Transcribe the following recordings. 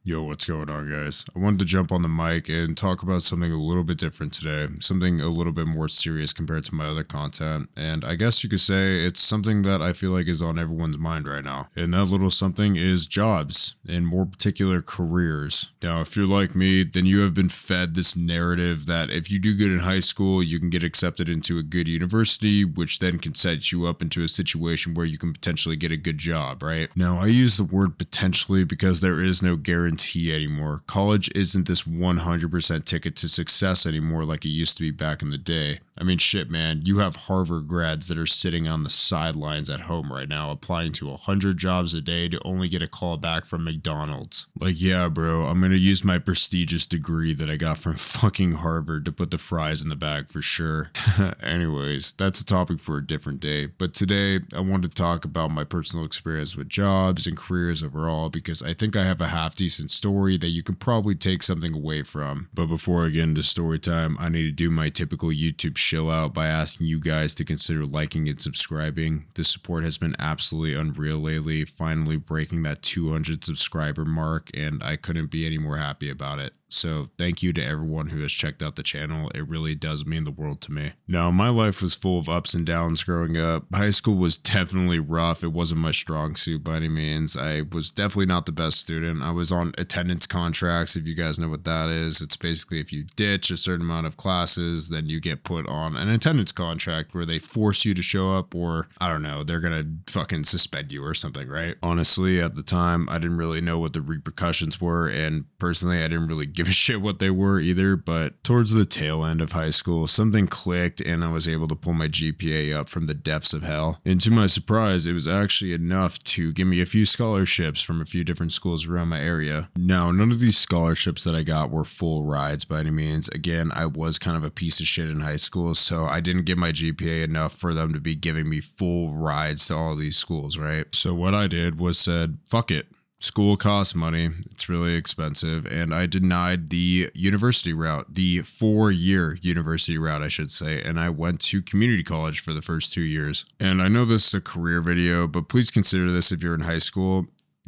Yo, what's going on, guys? I wanted to jump on the mic and talk about something a little bit different today, something a little bit more serious compared to my other content, and I guess you could say it's something that I feel like is on everyone's mind right now, and that little something is jobs, and more particular careers. Now, if you're like me, then you have been fed this narrative that if you do good in high school, you can get accepted into a good university, which then can set you up into a situation where you can potentially get a good job, right? Now, I use the word potentially because there is no guarantee anymore. College isn't this 100% ticket to success anymore like it used to be back in the day. I mean, shit, man, you have Harvard grads that are sitting on the sidelines at home right now applying to 100 jobs a day to only get a call back from McDonald's. Like, yeah, bro, I'm gonna use my prestigious degree that I got from fucking Harvard to put the fries in the bag for sure. Anyways, that's a topic for a different day. But today, I wanted to talk about my personal experience with jobs and careers overall because I think I have a half decent story that you can probably take something away from. But before I get into story time, I need to do my typical YouTube chill out by asking you guys to consider liking and subscribing. The support has been absolutely unreal lately, finally breaking that 200 subscriber mark, and I couldn't be any more happy about it. So thank you to everyone who has checked out the channel. It really does mean the world to me. Now, my life was full of ups and downs growing up. High school was definitely rough. It wasn't my strong suit by any means. I was definitely not the best student. I was on attendance contracts, if you guys know what that is. It's basically if you ditch a certain amount of classes, then you get put on an attendance contract where they force you to show up, or I don't know, they're gonna fucking suspend you or something, right? Honestly, at the time, I didn't really know what the repercussions were, and personally, I didn't really give a shit what they were either, but towards the tail end of high school, something clicked and I was able to pull my GPA up from the depths of hell. And to my surprise, it was actually enough to give me a few scholarships from a few different schools around my area. Now, none of these scholarships that I got were full rides by any means. Again, I was kind of a piece of shit in high school, so I didn't get my GPA enough for them to be giving me full rides to all these schools, right? So what I did was said, fuck it. School costs money, it's really expensive, and I denied the university route, the 4-year university route, I should say, and I went to community college for the first 2 years. And I know this is a career video, but please consider this if you're in high school.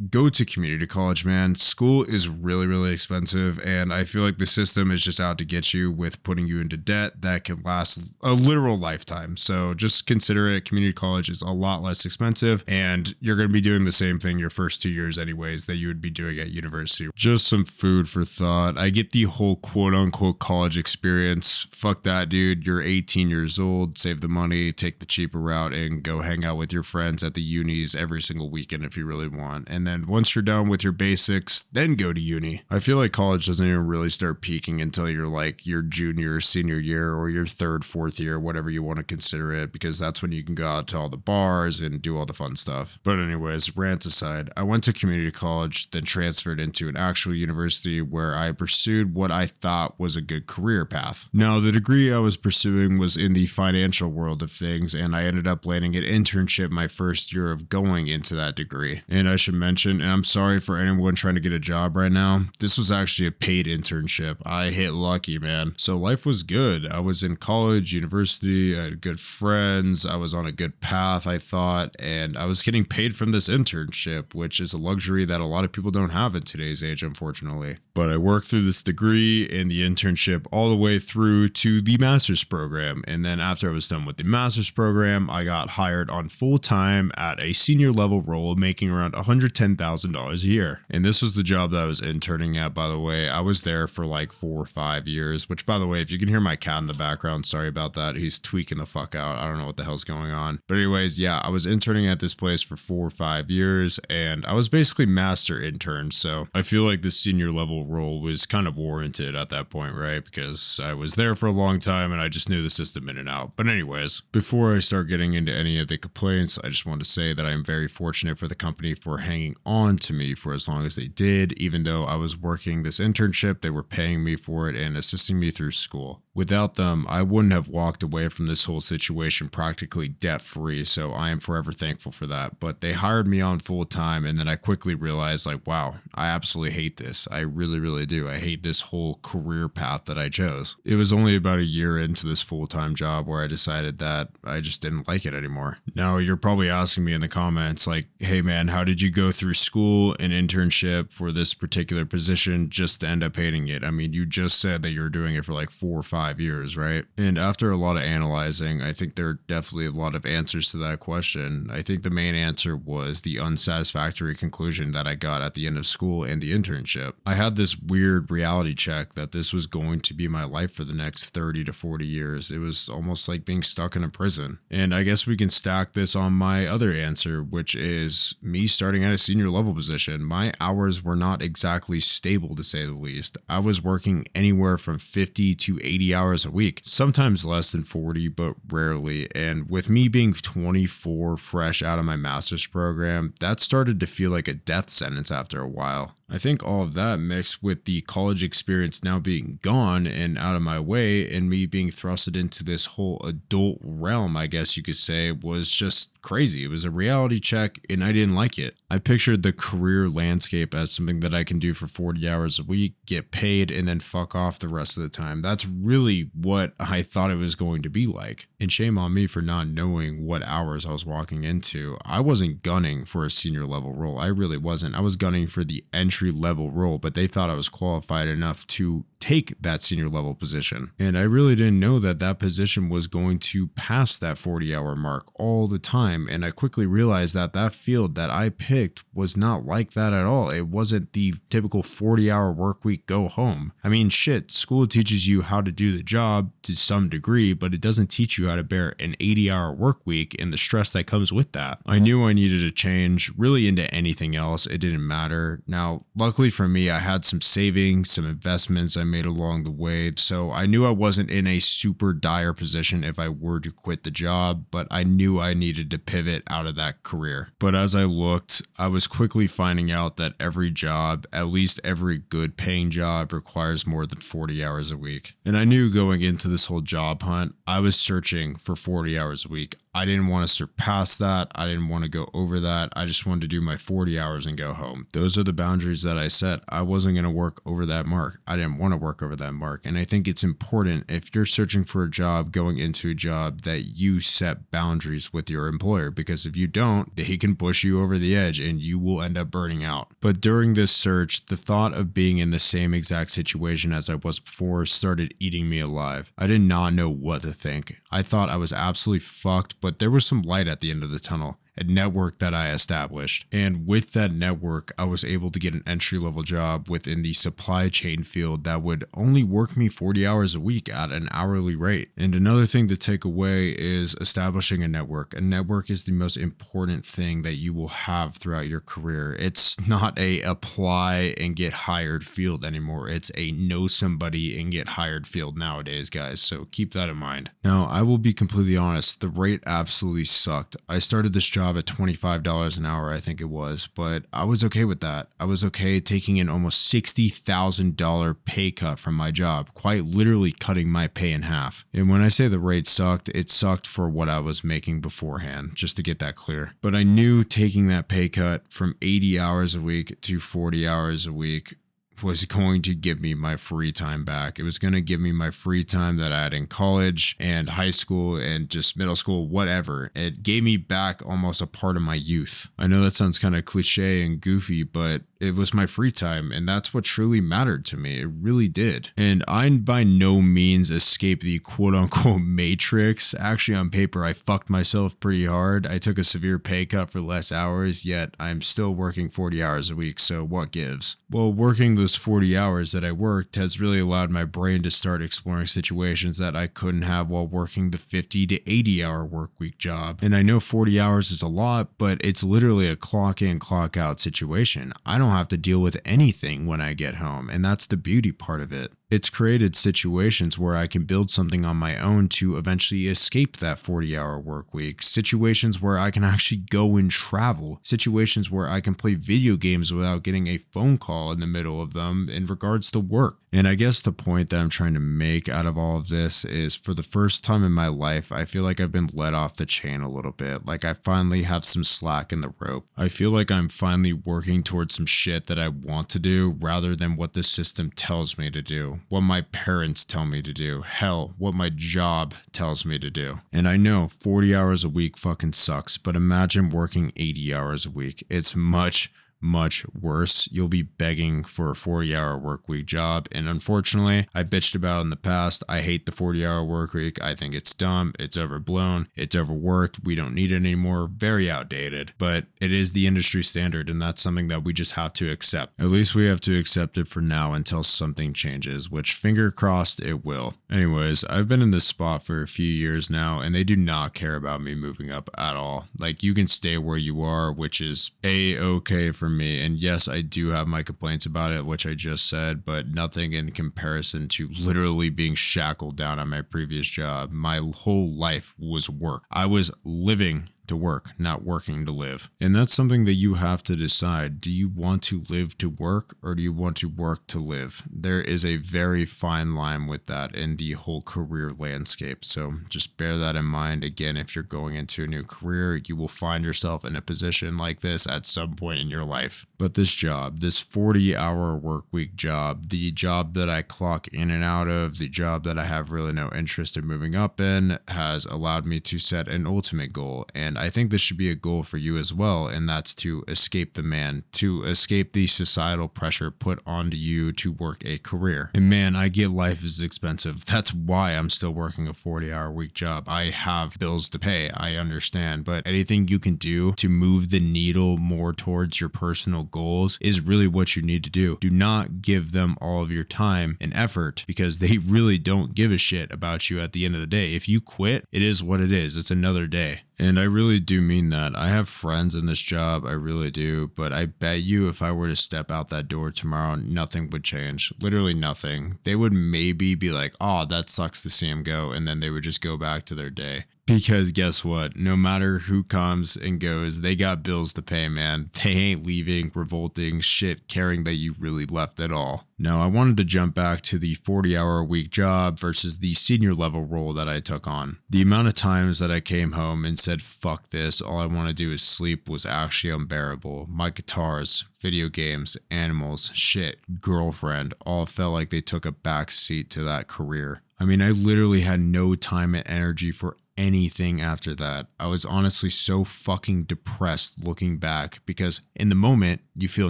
Go to community college, man. School is really, really expensive, and I feel like the system is just out to get you with putting you into debt that can last a literal lifetime. So just consider it. Community college is a lot less expensive, and you're going to be doing the same thing your first 2 years anyways that you would be doing at university. Just some food for thought. I get the whole quote-unquote college experience. Fuck that, dude. You're 18 years old. Save the money, take the cheaper route, and go hang out with your friends at the unis every single weekend if you really want. And then once you're done with your basics, then go to uni. I feel like college doesn't even really start peaking until you're like your junior or senior year or your third, fourth year, whatever you want to consider it, because that's when you can go out to all the bars and do all the fun stuff. But anyways, rant aside, I went to community college, then transferred into an actual university where I pursued what I thought was a good career path. Now, the degree I was pursuing was in the financial world of things, and I ended up landing an internship my first year of going into that degree. And I should mention, and I'm sorry for anyone trying to get a job right now, this was actually a paid internship. I hit lucky, man. So life was good. I was in college, university, I had good friends, I was on a good path, I thought, and I was getting paid from this internship, which is a luxury that a lot of people don't have in today's age, unfortunately. But I worked through this degree and the internship all the way through to the master's program, and then after I was done with the master's program, I got hired on full-time at a senior level role, making around $110,000 a year. And this was the job that I was interning at, by the way. I was there for like 4 or 5 years, which, by the way, if you can hear my cat in the background, sorry about that. He's tweaking the fuck out. I don't know what the hell's going on. But anyways, yeah, I was interning at this place for 4 or 5 years, and I was basically master intern. So I feel like the senior level role was kind of warranted at that point, right? Because I was there for a long time and I just knew the system in and out. But anyways, before I start getting into any of the complaints, I just want to say that I am very fortunate for the company for hanging on to me for as long as they did. Even though I was working this internship, they were paying me for it and assisting me through school. Without them, I wouldn't have walked away from this whole situation practically debt-free, so I am forever thankful for that. But they hired me on full-time, and then I quickly realized, like, wow, I absolutely hate this. I really, really do. I hate this whole career path that I chose. It was only about a year into this full-time job where I decided that I just didn't like it anymore. Now, you're probably asking me in the comments, like, hey man, how did you go through school and internship for this particular position just to end up hating it? I mean, you just said that you're doing it for like 4 or 5 years, right? And after a lot of analyzing, I think there are definitely a lot of answers to that question. I think the main answer was the unsatisfactory conclusion that I got at the end of school and the internship. I had this weird reality check that this was going to be my life for the next 30 to 40 years. It was almost like being stuck in a prison. And I guess we can stack this on my other answer, which is me starting at a senior level position. My hours were not exactly stable, to say the least. I was working anywhere from 50 to 80 hours a week, sometimes less than 40, but rarely. And with me being 24, fresh out of my master's program, that started to feel like a death sentence after a while. I think all of that mixed with the college experience now being gone and out of my way and me being thrusted into this whole adult realm, I guess you could say, was just crazy. It was a reality check and I didn't like it. I pictured the career landscape as something that I can do for 40 hours a week, get paid, and then fuck off the rest of the time. That's really what I thought it was going to be like. And shame on me for not knowing what hours I was walking into. I wasn't gunning for a senior level role. I really wasn't. I was gunning for the entry level role, but they thought I was qualified enough to take that senior level position. And I really didn't know that that position was going to pass that 40-hour mark all the time. And I quickly realized that that field that I picked was not like that at all. It wasn't the typical 40-hour work week, go home. I mean, shit, school teaches you how to do the job to some degree, but it doesn't teach you how to bear an 80-hour work week and the stress that comes with that. I knew I needed a change really into anything else. It didn't matter. Now, luckily for me, I had some savings, some investments I made along the way, so I knew I wasn't in a super dire position if I were to quit the job, but I knew I needed to pivot out of that career. But as I looked, I was quickly finding out that every job, at least every good paying job, requires more than 40 hours a week. And I knew going into this whole job hunt, I was searching for 40 hours a week. I didn't want to surpass that. I didn't want to go over that. I just wanted to do my 40 hours and go home. Those are the boundaries that I set. I wasn't going to work over that mark. I didn't want to work over that mark. And I think it's important if you're searching for a job, going into a job, that you set boundaries with your employer, because if you don't, he can push you over the edge and you will end up burning out. But during this search, the thought of being in the same exact situation as I was before started eating me alive. I did not know what to think. I thought I was absolutely fucked, but there was some light at the end of the tunnel. A network that I established. And with that network, I was able to get an entry-level job within the supply chain field that would only work me 40 hours a week at an hourly rate. And another thing to take away is establishing a network. A network is the most important thing that you will have throughout your career. It's not a apply and get hired field anymore. It's a know somebody and get hired field nowadays, guys. So keep that in mind. Now, I will be completely honest. The rate absolutely sucked. I started this job at $25 an hour, I think it was, but I was okay with that. I was okay taking an almost $60,000 pay cut from my job, quite literally cutting my pay in half. And when I say the rate sucked, it sucked for what I was making beforehand, just to get that clear. But I knew taking that pay cut from 80 hours a week to 40 hours a week was going to give me my free time back. It was going to give me my free time that I had in college and high school and just middle school, whatever. It gave me back almost a part of my youth. I know that sounds kind of cliche and goofy, but it was my free time, and that's what truly mattered to me. It really did. And I by no means escaped the quote-unquote matrix. Actually, on paper, I fucked myself pretty hard. I took a severe pay cut for less hours, yet I'm still working 40 hours a week, so what gives? Well, working those 40 hours that I worked has really allowed my brain to start exploring situations that I couldn't have while working the 50 to 80 hour work week job. And I know 40 hours is a lot, but it's literally a clock in, clock out situation. I don't have to deal with anything when I get home, and that's the beauty part of it. It's created situations where I can build something on my own to eventually escape that 40-hour work week. Situations where I can actually go and travel. Situations where I can play video games without getting a phone call in the middle of them in regards to work. And I guess the point that I'm trying to make out of all of this is, for the first time in my life, I feel like I've been let off the chain a little bit. Like I finally have some slack in the rope. I feel like I'm finally working towards some shit that I want to do rather than what the system tells me to do. What my parents tell me to do. Hell, what my job tells me to do. And I know 40 hours a week fucking sucks, but imagine working 80 hours a week. It's much much worse. You'll be begging for a 40-hour work week job. And unfortunately, I bitched about it in the past. I hate the 40-hour work week. I think it's dumb. It's overblown. It's overworked. We don't need it anymore. Very outdated. But it is the industry standard, and that's something that we just have to accept. At least we have to accept it for now until something changes, which finger crossed it will. Anyways, I've been in this spot for a few years now, and they do not care about me moving up at all. Like, you can stay where you are, which is a-okay for me. And yes, I do have my complaints about it, which I just said, but nothing in comparison to literally being shackled down at my previous job. My whole life was work. I was living to work, not working to live. And that's something that you have to decide. Do you want to live to work, or do you want to work to live? There is a very fine line with that in the whole career landscape. So just bear that in mind. Again, if you're going into a new career, you will find yourself in a position like this at some point in your life. But this job, this 40-hour work week job, the job that I clock in and out of, the job that I have really no interest in moving up in, has allowed me to set an ultimate goal. And I think this should be a goal for you as well, and that's to escape the man, to escape the societal pressure put onto you to work a career. And man, I get life is expensive. That's why I'm still working a 40-hour week job. I have bills to pay, I understand, but anything you can do to move the needle more towards your personal goals is really what you need to do. Do not give them all of your time and effort, because they really don't give a shit about you at the end of the day. If you quit, it is what it is. It's another day. And I really do mean that. I have friends in this job, I really do, but I bet you if I were to step out that door tomorrow, nothing would change. Literally nothing. They would maybe be like, oh, that sucks to see him go, and then they would just go back to their day. Because guess what? No matter who comes and goes, they got bills to pay, man. They ain't leaving, revolting, shit, caring that you really left at all. Now, I wanted to jump back to the 40-hour week job versus the senior level role that I took on. The amount of times that I came home and said, fuck this, all I want to do is sleep, was actually unbearable. My guitars, video games, animals, shit, girlfriend, all felt like they took a back seat to that career. I mean, I literally had no time and energy for anything after that. I was honestly so fucking depressed looking back, because in the moment you feel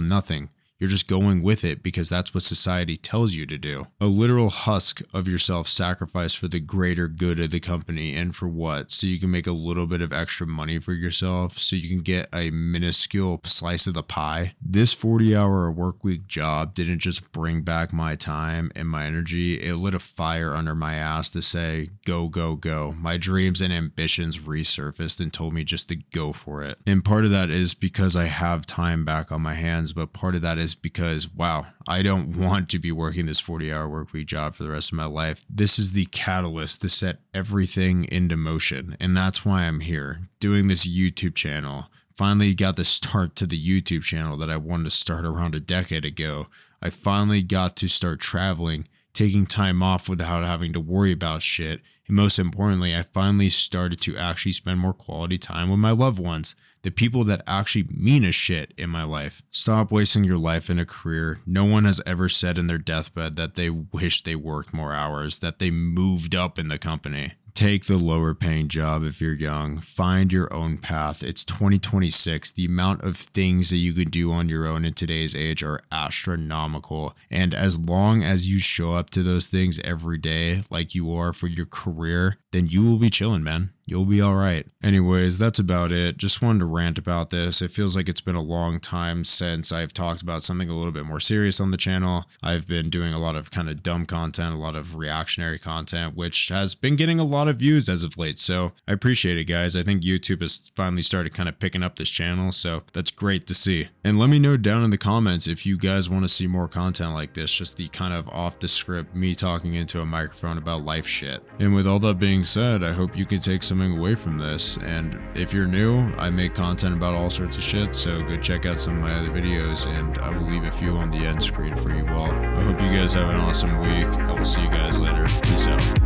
nothing. You're just going with it because that's what society tells you to do. A literal husk of yourself sacrificed for the greater good of the company. And for what? So you can make a little bit of extra money for yourself, so you can get a minuscule slice of the pie. This 40-hour work week job didn't just bring back my time and my energy. It lit a fire under my ass to say, go, go, go. My dreams and ambitions resurfaced and told me just to go for it. And part of that is because I have time back on my hands, but part of that is because, wow, I don't want to be working this 40-hour work week job for the rest of my life. This is the catalyst to set everything into motion. And that's why I'm here doing this YouTube channel. Finally got the start to the YouTube channel that I wanted to start around a decade ago. I finally got to start traveling, taking time off without having to worry about shit. And most importantly, I finally started to actually spend more quality time with my loved ones, the people that actually mean a shit in my life. Stop wasting your life in a career. No one has ever said in their deathbed that they wish they worked more hours, that they moved up in the company. Take the lower paying job if you're young. Find your own path. It's 2026. The amount of things that you can do on your own in today's age are astronomical. And as long as you show up to those things every day like you are for your career, then you will be chilling, man. You'll be all right. Anyways, that's about it. Just wanted to rant about this. It feels like it's been a long time since I've talked about something a little bit more serious on the channel. I've been doing a lot of kind of dumb content, a lot of reactionary content, which has been getting a lot of views as of late. So I appreciate it, guys. I think YouTube has finally started kind of picking up this channel. So that's great to see. And let me know down in the comments if you guys want to see more content like this, just the kind of off the script, me talking into a microphone about life shit. And with all that being said, I hope you can take something away from this. And if you're new, I make content about all sorts of shit, so go check out some of my other videos, and I will leave a few on the end screen for you all. I hope you guys have an awesome week. I will see you guys later. Peace out.